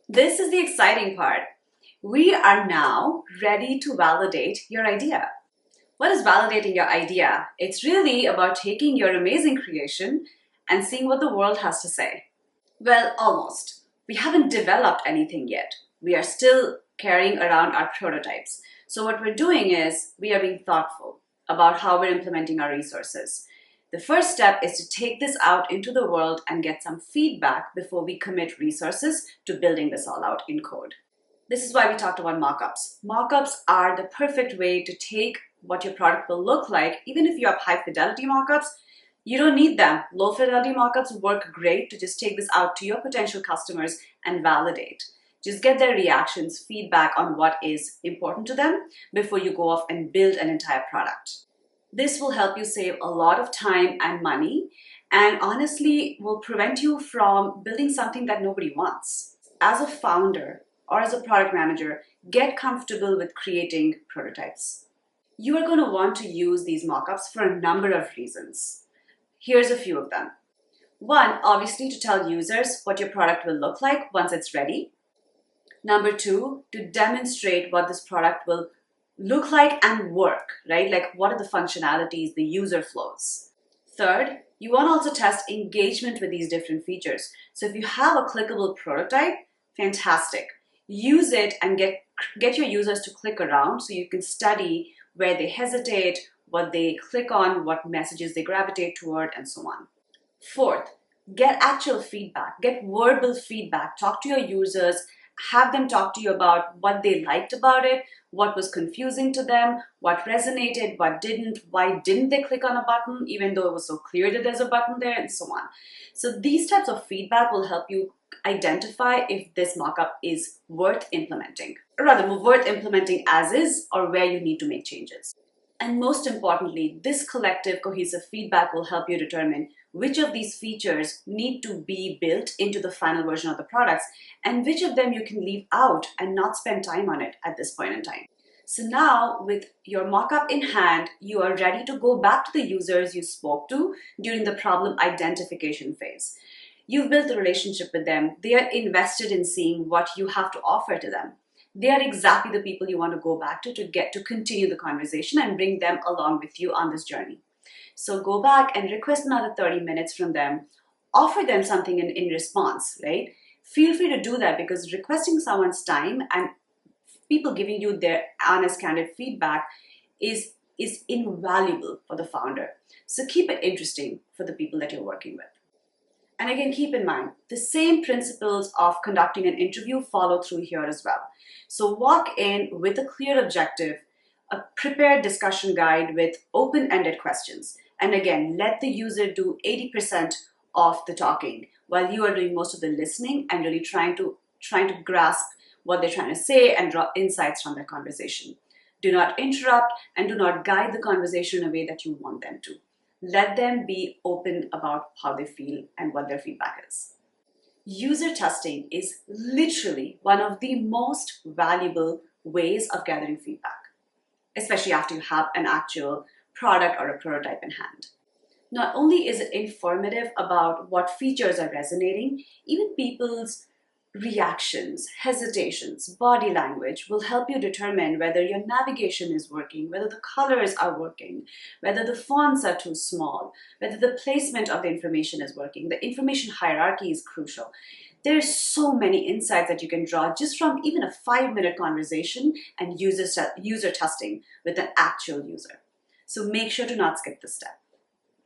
This is the exciting part. We are now ready to validate your idea. What is validating your idea? It's really about taking your amazing creation and seeing what the world has to say. Well, almost. We haven't developed anything yet. We are still carrying around our prototypes. So what we're doing is we are being thoughtful about how we're implementing our resources. The first step is to take this out into the world and get some feedback before we commit resources to building this all out in code. This is why we talked about mockups. Mockups are the perfect way to take what your product will look like. Even if you have high fidelity mockups, you don't need them. Low fidelity mockups work great to just take this out to your potential customers and validate. Just get their reactions, feedback on what is important to them before you go off and build an entire product. This will help you save a lot of time and money, and honestly will prevent you from building something that nobody wants. As a founder or as a product manager, get comfortable with creating prototypes. You are going to want to use these mockups for a number of reasons. Here's a few of them. One, obviously to tell users what your product will look like once it's ready. Number two, to demonstrate what this product will look like and work, right? Like what are the functionalities, the user flows. Third, you want to also test engagement with these different features. So if you have a clickable prototype, fantastic. Use it and get your users to click around so you can study where they hesitate, what they click on, what messages they gravitate toward, and so on. Fourth, get actual feedback, get verbal feedback, talk to your users, have them talk to you about what they liked about it, what was confusing to them, what resonated, what didn't, why didn't they click on a button even though it was so clear that there's a button there, and so on. So these types of feedback will help you identify if this mockup is worth implementing, or rather worth implementing as is or where you need to make changes. And most importantly, this collective cohesive feedback will help you determine which of these features need to be built into the final version of the products and which of them you can leave out and not spend time on it at this point in time. So now with your mockup in hand, you are ready to go back to the users you spoke to during the problem identification phase. You've built a relationship with them. They are invested in seeing what you have to offer to them. They are exactly the people you want to go back to get to continue the conversation and bring them along with you on this journey. So go back and request another 30 minutes from them. Offer them something in response, right? Feel free to do that because requesting someone's time and people giving you their honest, candid feedback is invaluable for the founder. So keep it interesting for the people that you're working with. And again, keep in mind, the same principles of conducting an interview follow through here as well. So walk in with a clear objective, a prepared discussion guide with open-ended questions. And again, let the user do 80% of the talking while you are doing most of the listening and really trying to grasp what they're trying to say and draw insights from their conversation. Do not interrupt and do not guide the conversation in a way that you want them to. Let them be open about how they feel and what their feedback is. User testing is literally one of the most valuable ways of gathering feedback, especially after you have an actual product or a prototype in hand. Not only is it informative about what features are resonating, even people's reactions, hesitations, body language will help you determine whether your navigation is working, whether the colors are working, whether the fonts are too small, whether the placement of the information is working. The information hierarchy is crucial. There's so many insights that you can draw just from even a 5-minute conversation and user testing with an actual user. So make sure to not skip this step.